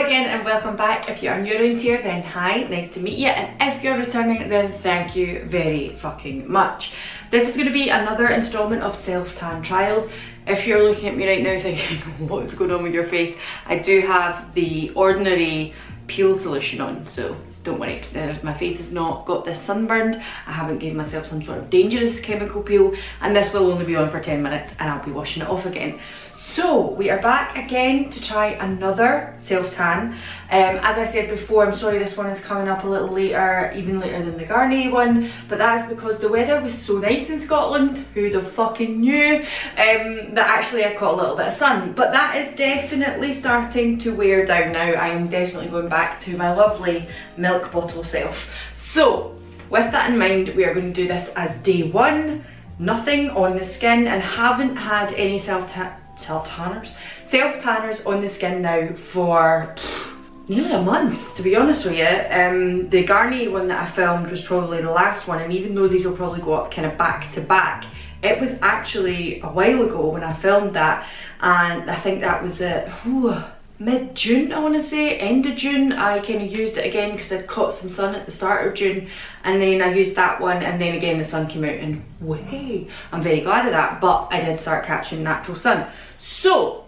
again and welcome back. If you are new around here, then hi, nice to meet you, and if you're returning, then thank you very fucking much. This is going to be another installment of self-tan trials. If you're looking at me right now thinking, what is going on with your face? I do have the ordinary peel solution on, so don't worry, my face has not got this sunburned. I haven't given myself some sort of dangerous chemical peel, and this will only be on for 10 minutes and I'll be washing it off again. So we are back again to try another self-tan. As I said before, I'm sorry this one is coming up a little later, even later than the Garnier one, but that is because the weather was so nice in Scotland. Who'd have fucking knew that actually I caught a little bit of sun. But that is definitely starting to wear down now. I am definitely going back to my lovely milk bottle self. So with that in mind, we are going to do this as day one. Nothing on the skin, and haven't had any self-tanners on the skin now for nearly a month, to be honest with you. The Garnier one that I filmed was probably the last one, and even though these will probably go up kind of back to back, it was actually a while ago when I filmed that, and I think that was at mid-June, I want to say, end of June. I kind of used it again because I'd caught some sun at the start of June, and then I used that one, and then again the sun came out, and way, I'm very glad of that, but I did start catching natural sun. So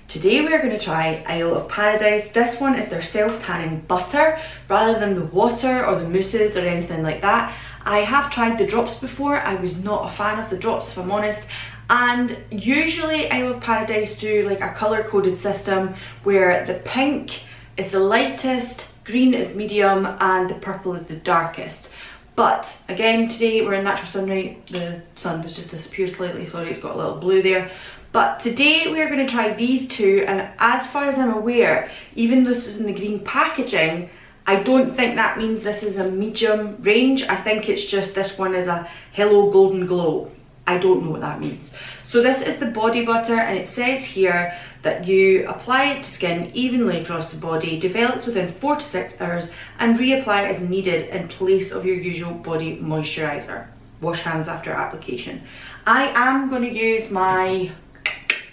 today we are going to try Isle of Paradise. This one is their self-tanning butter rather than the water or the mousses or anything like that. I have tried the drops before. I was not a fan of the drops, if I'm honest. And usually Isle of Paradise do like a colour coded system where the pink is the lightest, green is medium, and the purple is the darkest. But again, today we're in natural sunlight. The sun has just disappeared slightly, sorry, it's got a little blue there. But today we are going to try these two, and as far as I'm aware, even though this is in the green packaging, I don't think that means this is a medium range. I think it's just this one is a Hello Golden Glow. I don't know what that means. So this is the body butter, and it says here that you apply it to skin evenly across the body, develops within 4 to 6 hours, and reapply as needed in place of your usual body moisturiser. Wash hands after application. I am going to use my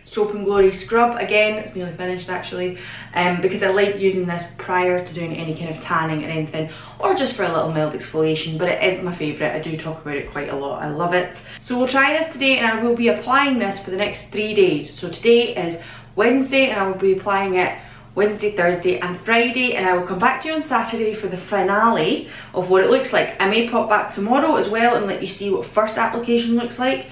Soap and Glory scrub again. It's nearly finished actually, because I like using this prior to doing any kind of tanning or anything, or just for a little mild exfoliation, but it is my favourite. I do talk about it quite a lot. I love it. So we'll try this today, and I will be applying this for the next 3 days. So today is Wednesday, and I will be applying it Wednesday, Thursday and Friday, and I will come back to you on Saturday for the finale of what it looks like. I may pop back tomorrow as well and let you see what first application looks like.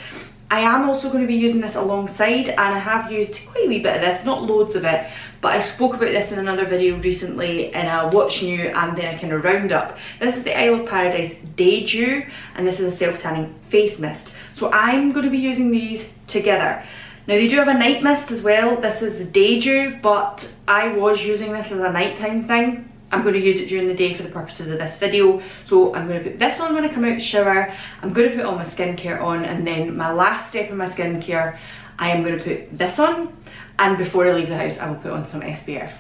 I am also going to be using this alongside, and I have used quite a wee bit of this, not loads of it, but I spoke about this in another video recently in a What's New and then a kind of roundup. This is the Isle of Paradise Day Dew, and this is a self-tanning face mist. So I'm going to be using these together. Now they do have a night mist as well. This is the Day Dew, but I was using this as a nighttime thing. I'm going to use it during the day for the purposes of this video. So I'm going to put this on when I come out the shower. I'm going to put all my skincare on, and then my last step in my skincare, I am going to put this on, and before I leave the house I will put on some SPF.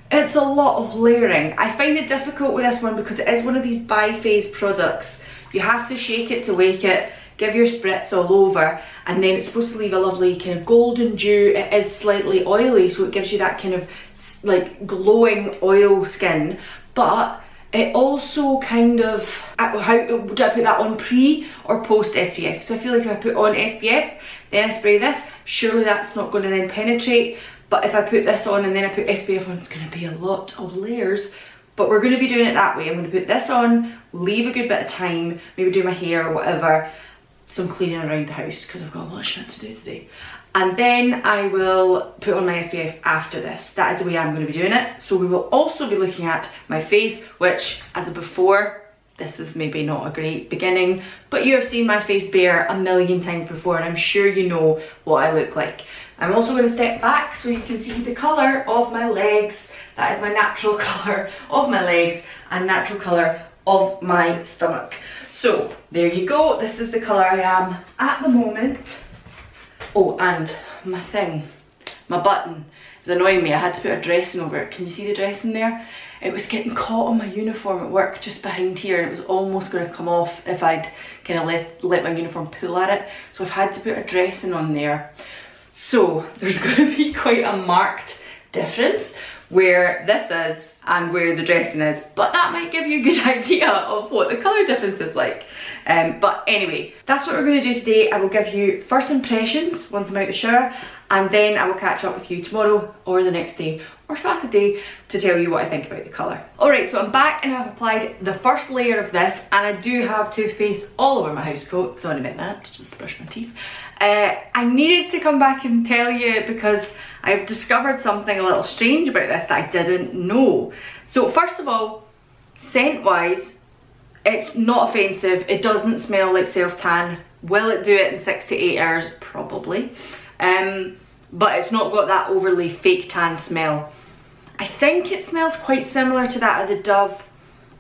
It's a lot of layering. I find it difficult with this one because it is one of these bi-phase products. You have to shake it to wake it, give your spritz all over, and then it's supposed to leave a lovely kind of golden dew. It is slightly oily, so it gives you that kind of like glowing oil skin, but it also kind of, how do I put that on pre or post SPF? So I feel like if I put on SPF, then I spray this, surely that's not going to then penetrate. But if I put this on and then I put SPF on, it's going to be a lot of layers. But we're going to be doing it that way. I'm going to put this on, leave a good bit of time, maybe do my hair or whatever, some cleaning around the house because I've got a lot of shit to do today. And then I will put on my SPF after this. That is the way I'm going to be doing it. So we will also be looking at my face, which as a before, this is maybe not a great beginning, but you have seen my face bare a million times before, and I'm sure you know what I look like. I'm also going to step back so you can see the colour of my legs. That is my natural colour of my legs and natural colour of my stomach. So there you go. This is the colour I am at the moment. Oh, and my thing, my button, it was annoying me. I had to put a dressing over it. Can you see the dressing there? It was getting caught on my uniform at work just behind here, and it was almost going to come off if I'd kind of let my uniform pull at it. So I've had to put a dressing on there. So there's going to be quite a marked difference. where this is and where the dressing is, but that might give you a good idea of what the colour difference is like. But anyway, that's what we're going to do today. I will give you first impressions once I'm out of the shower, and then I will catch up with you tomorrow or the next day or Saturday to tell you what I think about the colour. Alright, so I'm back and I've applied the first layer of this, and I do have toothpaste all over my housecoat, sorry about that, just brush my teeth. I needed to come back and tell you because I've discovered something a little strange about this that I didn't know. So first of all, scent wise, it's not offensive. It doesn't smell like self-tan. Will it do it in 6 to 8 hours? Probably. But it's not got that overly fake tan smell. I think it smells quite similar to that of the Dove.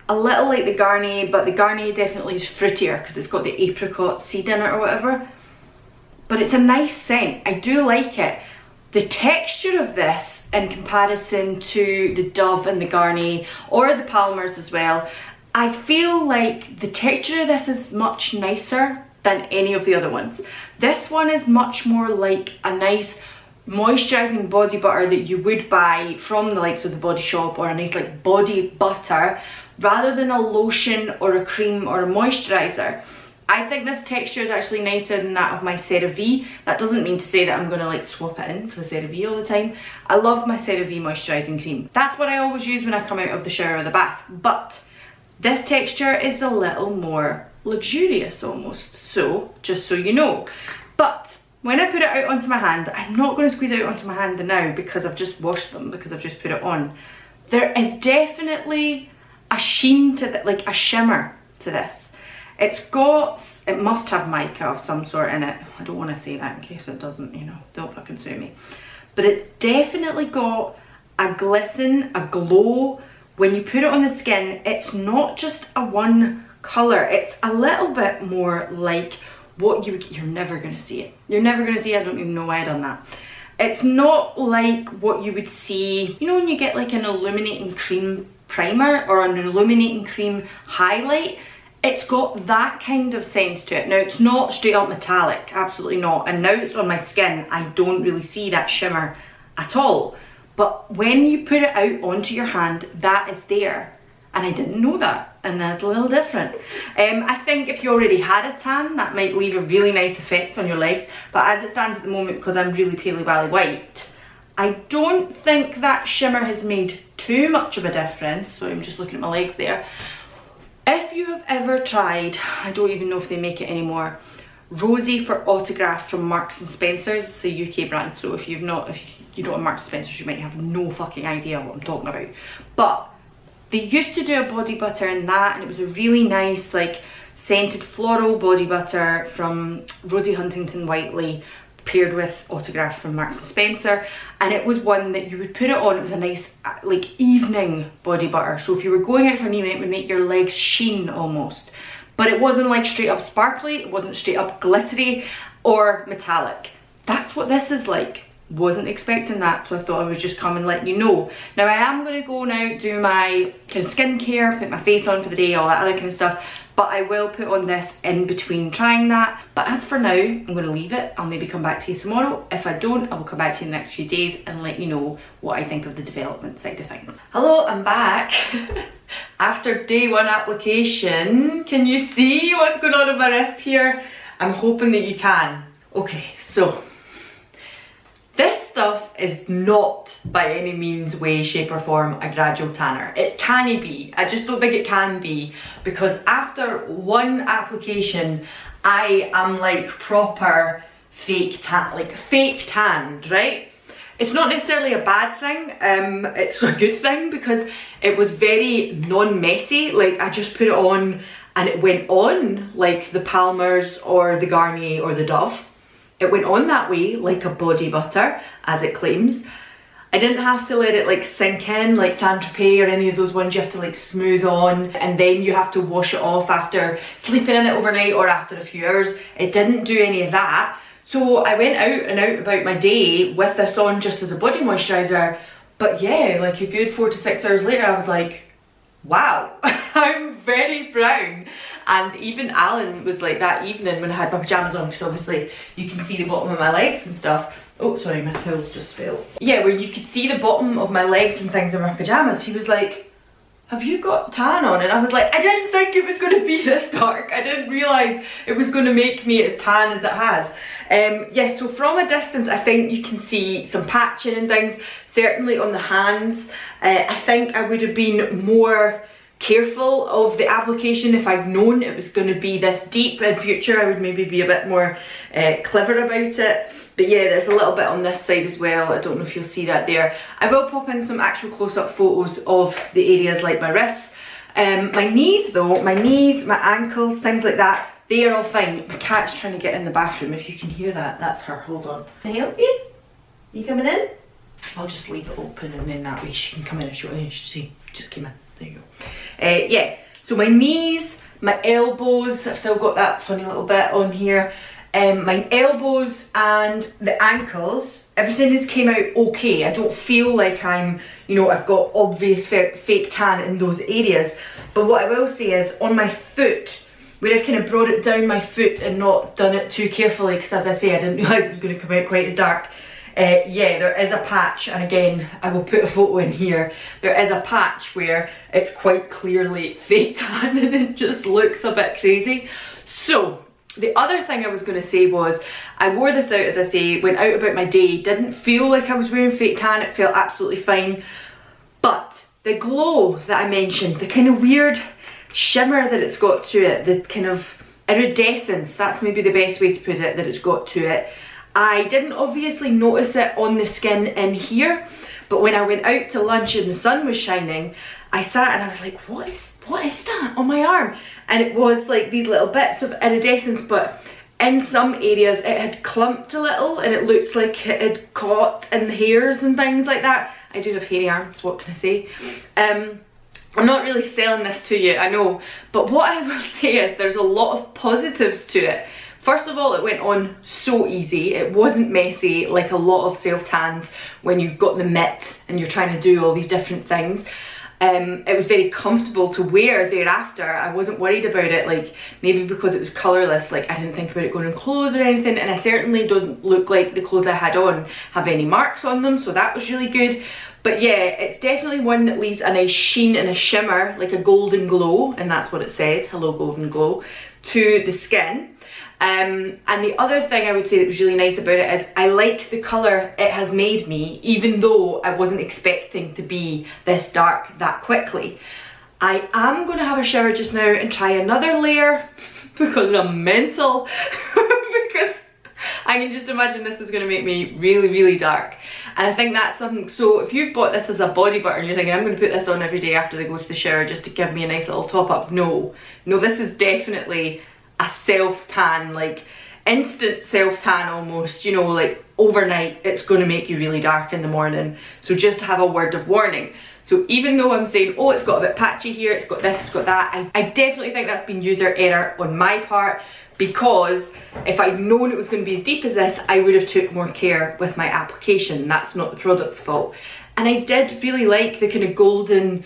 A little like the Garnier, but the Garnier definitely is fruitier because it's got the apricot seed in it or whatever. But it's a nice scent. I do like it. The texture of this in comparison to the Dove and the Garnier, or the Palmer's as well, I feel like the texture of this is much nicer than any of the other ones. This one is much more like a nice moisturising body butter that you would buy from the likes of the Body Shop, or a nice like body butter, rather than a lotion or a cream or a moisturiser. I think this texture is actually nicer than that of my CeraVe. That doesn't mean to say that I'm going to like swap it in for the CeraVe all the time. I love my CeraVe moisturising cream. That's what I always use when I come out of the shower or the bath. But this texture is a little more luxurious almost. So, just so you know. But when I put it out onto my hand, I'm not going to squeeze it out onto my hand now because I've just washed them, because I've just put it on. There is definitely a sheen to it, like a shimmer to this. It must have mica of some sort in it. I don't want to say that in case it doesn't, you know, don't fucking sue me. But it's definitely got a glisten, a glow. When you put it on the skin, it's not just a one colour. It's a little bit more like what you're never going to see it. You're never going to see it. I don't even know why I done that. It's not like what you would see, you know, when you get like an illuminating cream primer or an illuminating cream highlight. It's got that kind of sense to it. Now, it's not straight up metallic, absolutely not. And now it's on my skin, I don't really see that shimmer at all. But when you put it out onto your hand, that is there. And I didn't know that, and that's a little different. I think if you already had a tan, that might leave a really nice effect on your legs. But as it stands at the moment, because I'm really paley wally white, I don't think that shimmer has made too much of a difference. So I'm just looking at my legs there. If you have ever tried, I don't even know if they make it anymore, Rosy for Autograph from Marks and Spencer's. It's a UK brand, so if you don't have Marks and Spencer's, you might have no fucking idea what I'm talking about. But they used to do a body butter in that, and it was a really nice like scented floral body butter from Rosie Huntington Whiteley, paired with Autograph from Marks and Spencer, and it was one that you would put it on. It was a nice like evening body butter, so if you were going out for an evening, it would make your legs sheen almost. But it wasn't like straight up sparkly, it wasn't straight up glittery or metallic. That's what this is like. Wasn't expecting that, so I thought I would just come and let you know. Now I am going to go now do my kind of skincare, put my face on for the day, all that other kind of stuff, but I will put on this in between trying that. But as for now, I'm going to leave it. I'll maybe come back to you tomorrow. If I don't, I will come back to you in the next few days and let you know what I think of the development side of things. Hello, I'm back. After day one application, can you see what's going on in my wrist here? I'm hoping that you can. Okay, so this stuff is not by any means, way, shape or form a gradual tanner. It can be. I just don't think it can be, because after one application I am like proper fake tan, like fake tanned, right? It's not necessarily a bad thing, it's a good thing because it was very non-messy. Like I just put it on and it went on like the Palmer's or the Garnier or the Dove. It went on that way like a body butter, as it claims. I didn't have to let it like sink in like Saint-Tropez or any of those ones you have to like smooth on and then you have to wash it off after sleeping in it overnight or after a few hours. It didn't do any of that. So I went out and out about my day with this on just as a body moisturiser. But yeah, like a good 4 to 6 hours later I was like, wow, I'm very brown. And even Alan was like that evening when I had my pyjamas on, because obviously you can see the bottom of my legs and stuff. Oh, sorry, my towels just fell. Yeah, where you could see the bottom of my legs and things in my pyjamas, he was like, have you got tan on? And I was like, I didn't think it was going to be this dark. I didn't realise it was going to make me as tan as it has. Yeah, so from a distance, I think you can see some patching and things, certainly on the hands. I think I would have been more careful of the application if I'd known it was going to be this deep. In future, I would maybe be a bit more clever about it. But yeah, there's a little bit on this side as well. I don't know if you'll see that there. I will pop in some actual close-up photos of the areas like my wrists. My knees though, my ankles, things like that, they are all fine. My cat's trying to get in the bathroom. If you can hear that, that's her. Hold on. Can I help you? You coming in? I'll just leave it open and then that way she can come in if she wants. She just came in. There you go. Yeah, so my knees, my elbows, I've still got that funny little bit on here. My elbows and the ankles, everything has came out okay. I don't feel like I'm, you know, I've got obvious fake tan in those areas. But what I will say is on my foot, where I've kind of brought it down my foot and not done it too carefully, because as I say, I didn't realise it was going to come out quite as dark. Yeah, there is a patch, and again, I will put a photo in here. There is a patch where it's quite clearly fake tan and it just looks a bit crazy. So, the other thing I was going to say was, I wore this out, as I say, went out about my day, didn't feel like I was wearing fake tan, it felt absolutely fine. But the glow that I mentioned, the kind of weird shimmer that it's got to it, the kind of iridescence, that's maybe the best way to put it, that it's got to it. I didn't obviously notice it on the skin in here, but when I went out to lunch and the sun was shining, I sat and I was like, what is that on my arm? And it was like these little bits of iridescence, but in some areas it had clumped a little and it looked like it had caught in the hairs and things like that. I do have hairy arms, what can I say? I'm not really selling this to you, I know, but what I will say is there's a lot of positives to it. First of all, it went on so easy. It wasn't messy like a lot of self-tans when you've got the mitt and you're trying to do all these different things. It was very comfortable to wear thereafter. I wasn't worried about it, like maybe because it was colourless, like I didn't think about it going on clothes or anything, and I certainly don't look like the clothes I had on have any marks on them, so that was really good. But yeah, it's definitely one that leaves a nice sheen and a shimmer, like a golden glow, and that's what it says, hello golden glow, to the skin. And the other thing I would say that was really nice about it is I like the colour it has made me, even though I wasn't expecting to be this dark that quickly. I am going to have a shower just now and try another layer because I'm mental, because I can just imagine this is going to make me really, really dark. And I think that's something, so if you've bought this as a body butter and you're thinking I'm going to put this on every day after they go to the shower just to give me a nice little top up, no, this is definitely a self-tan, like instant self-tan almost, you know, like overnight it's going to make you really dark in the morning. So just have a word of warning. So even though I'm saying, oh, it's got a bit patchy here, it's got this, it's got that, I definitely think that's been user error on my part, because if I'd known it was going to be as deep as this, I would have took more care with my application. That's not the product's fault. And I did really like the kind of golden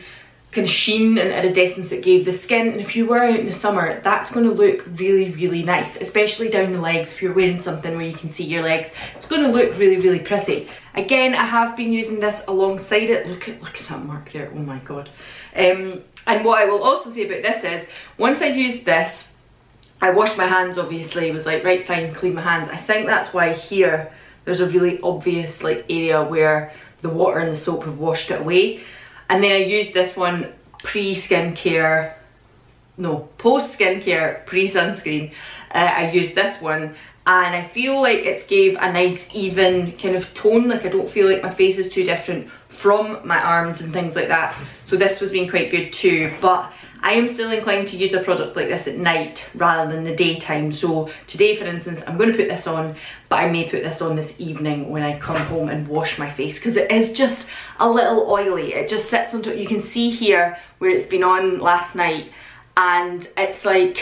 kind of sheen and iridescence it gave the skin, and if you were out in the summer, that's going to look really, really nice, especially down the legs. If you're wearing something where you can see your legs, it's going to look really, really pretty. Again, I have been using this alongside it. Look at that mark there, oh my god. And what I will also say about this is, once I used this, I washed my hands obviously, was like, right, fine, clean my hands. I think that's why here there's a really obvious like area where the water and the soap have washed it away. And then I used this one post-skincare, pre-sunscreen. I used this one and I feel like it's gave a nice even kind of tone, like I don't feel like my face is too different from my arms and things like that. So this was being quite good too, but I am still inclined to use a product like this at night rather than the daytime. So today, for instance, I'm going to put this on, but I may put this on this evening when I come home and wash my face, because it is just a little oily. It just sits on top. You can see here where it's been on last night, and it's like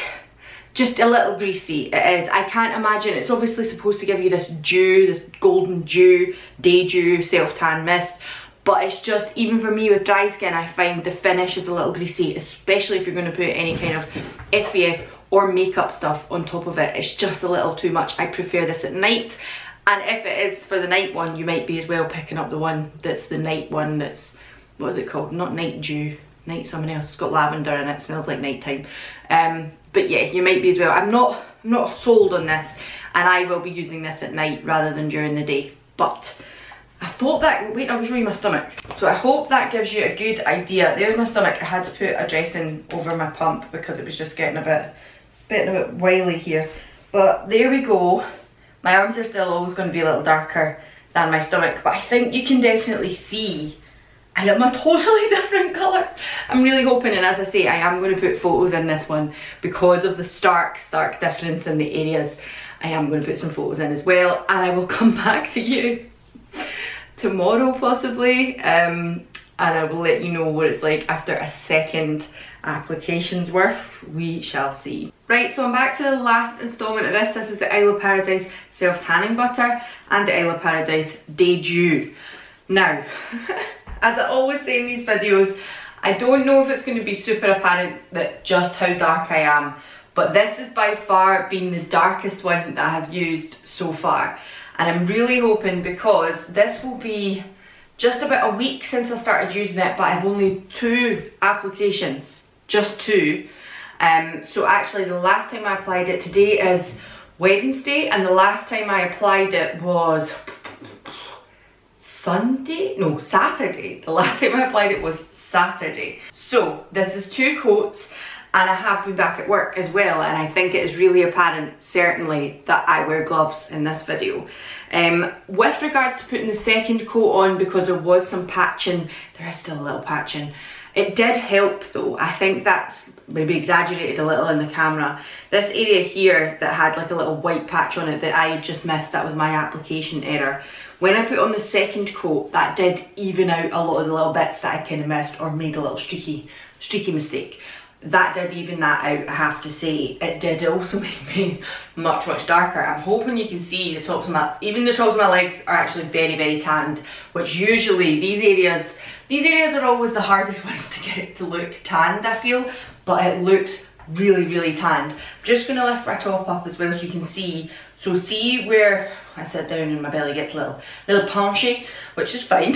just a little greasy. It is. I can't imagine. It's obviously supposed to give you this dew, this golden dew, day dew, self-tan mist. but it's just, even for me with dry skin, I find the finish is a little greasy, especially if you're going to put any kind of SPF or makeup stuff on top of it. It's just a little too much. I prefer this at night, and if it is for the night one, you might be as well picking up the one that's the night one, that's, what is it called, not Night Dew, night something else, it's got lavender in it, smells like nighttime. But yeah, you might be as well. I'm not sold on this, and I will be using this at night rather than during the day. But I thought that, wait, I'll show you my stomach. So I hope that gives you a good idea. There's my stomach. I had to put a dressing over my pump because it was just getting a bit wily here. But there we go. My arms are still always going to be a little darker than my stomach, but I think you can definitely see I am a totally different colour. I'm really hoping, and as I say, I am going to put photos in this one because of the stark difference in the areas. I am going to put some photos in as well, and I will come back to you tomorrow possibly, and I will let you know what it's like after a second application's worth. We shall see. Right, so I'm back to the last instalment of this. This is the Isle of Paradise Self Tanning Butter and the Isle of Paradise Day Dew. Now, as I always say in these videos, I don't know if it's going to be super apparent that just how dark I am, but this has by far been the darkest one that I have used so far. And I'm really hoping, because this will be just about a week since I started using it, but I've only 2 applications, just 2. So actually the last time I applied it, today is Wednesday, and the last time I applied it was Saturday. The last time I applied it was Saturday. So this is 2 coats, and I have been back at work as well, and I think it is really apparent, certainly, that I wear gloves in this video. With regards to putting the second coat on, because there was some patching, there is still a little patching. It did help though. I think that's maybe exaggerated a little in the camera. This area here that had like a little white patch on it that I just missed, that was my application error. When I put on the second coat, that did even out a lot of the little bits that I kind of missed or made a little streaky mistake. That did even that out, I have to say. It did also make me much darker. I'm hoping you can see the tops of my legs are actually very tanned, which usually these areas are always the hardest ones to get it to look tanned, I feel, but it looks really tanned. I'm just going to lift my top up as well so you can see. So see where I sit down and my belly gets a little punchy, which is fine.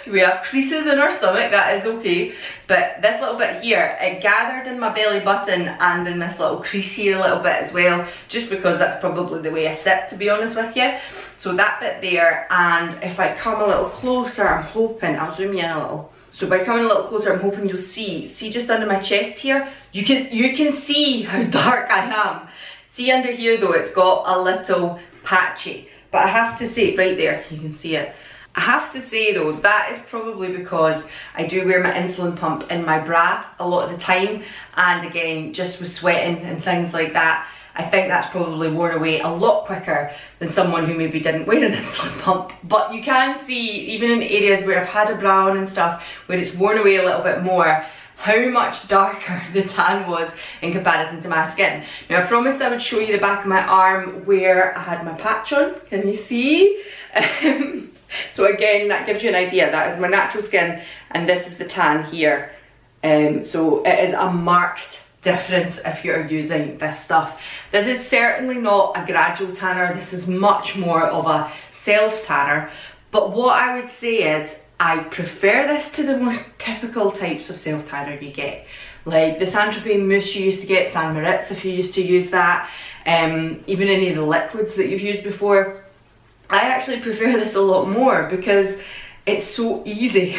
We have creases in our stomach, that is okay. But this little bit here, it gathered in my belly button and in this little crease here a little bit as well, just because that's probably the way I sit, to be honest with you. So that bit there, and if I come a little closer, I'm hoping, I'll zoom you in a little. So by coming a little closer, I'm hoping you'll see just under my chest here, you can see how dark I am. See under here though, it's got a little patchy, but I have to say, right there, you can see it. I have to say though, that is probably because I do wear my insulin pump in my bra a lot of the time, and again, just with sweating and things like that, I think that's probably worn away a lot quicker than someone who maybe didn't wear an insulin pump. But you can see, even in areas where I've had a bra on and stuff, where it's worn away a little bit more, how much darker the tan was in comparison to my skin. Now I promised I would show you the back of my arm where I had my patch on. Can you see? So again, that gives you an idea. That is my natural skin, and this is the tan here. So it is a marked difference if you're using this stuff. This is certainly not a gradual tanner. This is much more of a self tanner. But what I would say is, I prefer this to the more typical types of self tanner you get, like the Saint Tropez mousse you used to get, San Moritz if you used to use that, even any of the liquids that you've used before. I actually prefer this a lot more because it's so easy.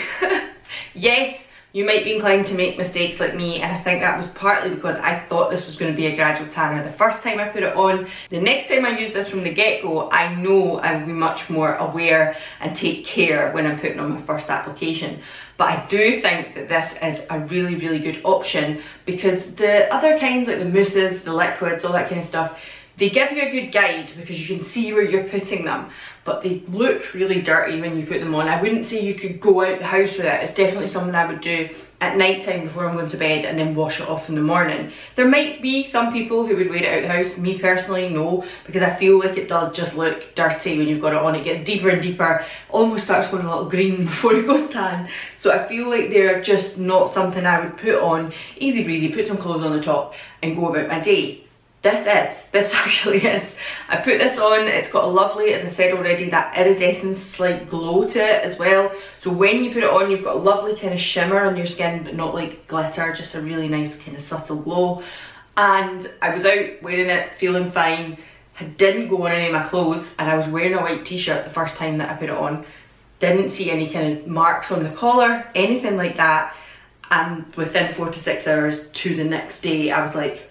Yes, you might be inclined to make mistakes like me, and I think that was partly because I thought this was going to be a gradual tanner the first time I put it on. The next time I use this from the get-go, I know I will be much more aware and take care when I'm putting on my first application. But I do think that this is a really good option, because the other kinds like the mousses, the liquids, all that kind of stuff, They give you a good guide because you can see where you're putting them, but they look really dirty when you put them on. I wouldn't say you could go out the house with it. It's definitely something I would do at night time before I'm going to bed and then wash it off in the morning. There might be some people who would wear it out the house. Me personally, no, because I feel like it does just look dirty when you've got it on. It gets deeper and deeper, almost starts going a little green before it goes tan. So I feel like they're just not something I would put on easy breezy, put some clothes on the top and go about my day. This actually is. I put this on, it's got a lovely, as I said already, that iridescent slight glow to it as well. So when you put it on, you've got a lovely kind of shimmer on your skin, but not like glitter, just a really nice kind of subtle glow. And I was out wearing it, feeling fine. I didn't go on any of my clothes, and I was wearing a white t-shirt the first time that I put it on. Didn't see any kind of marks on the collar, anything like that. And within 4 to 6 hours to the next day, I was like,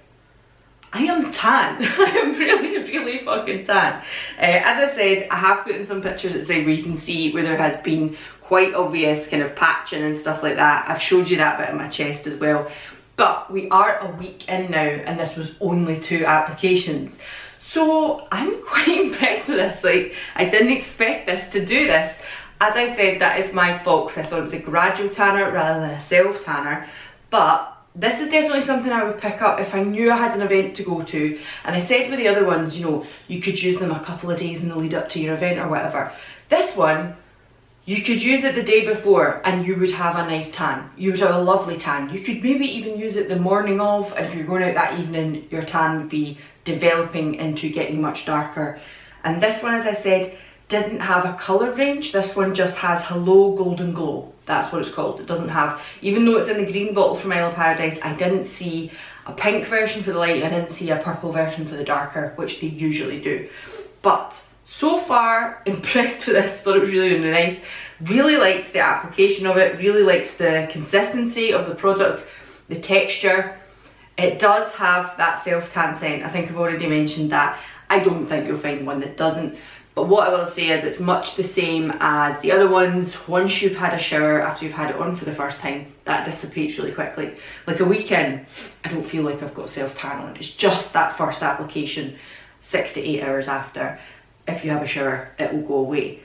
I am tan. I am really fucking tan. As I said, I have put in some pictures outside where you can see where there has been quite obvious kind of patching and stuff like that. I've showed you that bit of my chest as well. But we are a week in now and this was only 2 applications. So I'm quite impressed with this. Like, I didn't expect this to do this. As I said, that is my fault because I thought it was a gradual tanner rather than a self tanner. But this is definitely something I would pick up if I knew I had an event to go to. And I said with the other ones, you know, you could use them a couple of days in the lead up to your event or whatever. This one, you could use it the day before and you would have a nice tan. You would have a lovely tan. You could maybe even use it the morning of, and if you're going out that evening, your tan would be developing into getting much darker. And this one, as I said, didn't have a colour range. This one just has Hello Golden Glow. That's what it's called. It doesn't have, even though it's in the green bottle from Isle of Paradise, I didn't see a pink version for the light, I didn't see a purple version for the darker, which they usually do. But so far, impressed with this, thought it was really nice. Really liked the application of it, really liked the consistency of the product, the texture. It does have that self-tan scent. I think I've already mentioned that. I don't think you'll find one that doesn't. But what I will say is it's much the same as the other ones. Once you've had a shower, after you've had it on for the first time, that dissipates really quickly. Like a week in, I don't feel like I've got self-tan on. It's just that first application, 6 to 8 hours after. If you have a shower, it will go away.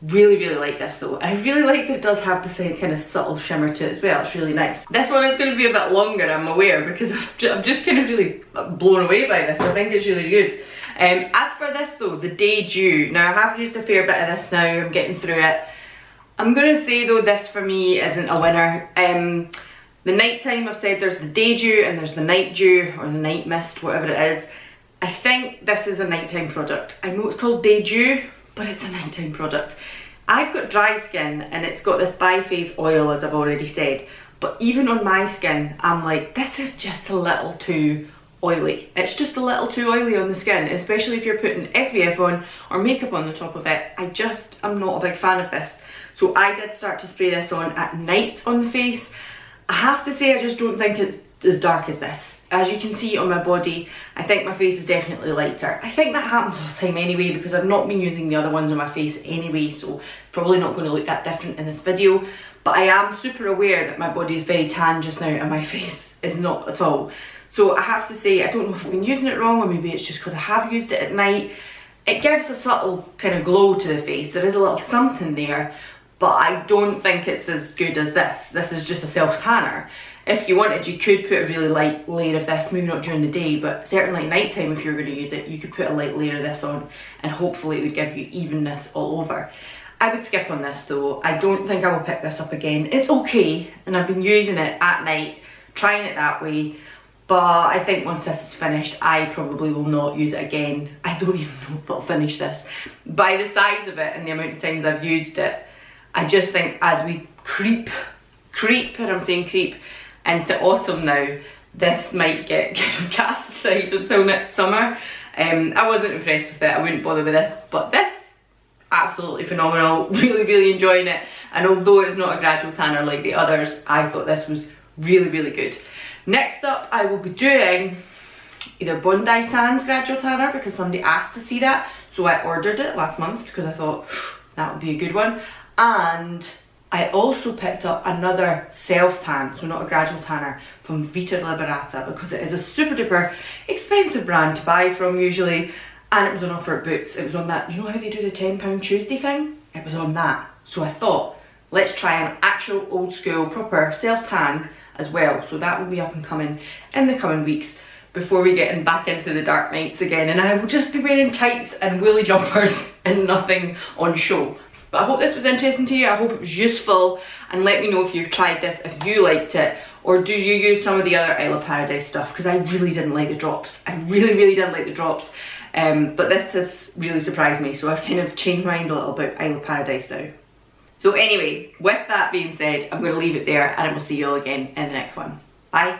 Really like this though. I really like that it does have the same kind of subtle shimmer to it as well. It's really nice. This one is going to be a bit longer, I'm aware, because I'm just kind of really blown away by this. I think it's really good. As for this though, the Day Dew. Now I have used a fair bit of this now, I'm getting through it. I'm going to say though, this for me isn't a winner. The nighttime, I've said there's the Day Dew and there's the Night Dew, or the Night Mist, whatever it is. I think this is a nighttime product. I know it's called Day Dew, but it's a nighttime product. I've got dry skin and it's got this bi-phase oil, as I've already said. But even on my skin, I'm like, this is just a little too oily. It's just a little too oily on the skin, especially if you're putting SPF on or makeup on the top of it. I'm not a big fan of this. So I did start to spray this on at night on the face. I have to say, I just don't think it's as dark as this. As you can see on my body, I think my face is definitely lighter. I think that happens all the time anyway, because I've not been using the other ones on my face anyway, so probably not going to look that different in this video. But I am super aware that my body is very tan just now and my face is not at all. So I have to say, I don't know if I've been using it wrong, or maybe it's just because I have used it at night. It gives a subtle kind of glow to the face. There is a little something there, but I don't think it's as good as this. This is just a self-tanner. If you wanted, you could put a really light layer of this, maybe not during the day, but certainly at night time if you're going to use it, you could put a light layer of this on and hopefully it would give you evenness all over. I would skip on this though. I don't think I will pick this up again. It's okay, and I've been using it at night, trying it that way, but I think once this is finished, I probably will not use it again. I don't even know if I'll finish this. By the size of it and the amount of times I've used it, I just think as we creep, and I'm saying creep, into autumn now, this might get cast aside until next summer. I wasn't impressed with it, I wouldn't bother with this, but this, absolutely phenomenal, really enjoying it. And although it's not a gradual tanner like the others, I thought this was really good. Next up, I will be doing either Bondi Sands gradual tanner, because somebody asked to see that, so I ordered it last month because I thought that would be a good one, and I also picked up another self-tan, so not a gradual tanner, from Vita Liberata, because it is a super duper expensive brand to buy from usually, and it was on offer at Boots. It was on that, you know how they do the £10 Tuesday thing? It was on that. So I thought, let's try an actual old school proper self-tan as well. So that will be up and coming in the coming weeks before we get back into the dark nights again, and I will just be wearing tights and woolly jumpers and nothing on show. But I hope this was interesting to you, I hope it was useful, and let me know if you've tried this, if you liked it, or do you use some of the other Isle of Paradise stuff, because I really didn't like the drops. I really didn't like the drops, but this has really surprised me, so I've kind of changed my mind a little about Isle of Paradise now. So anyway, with that being said, I'm going to leave it there, and I will see you all again in the next one. Bye.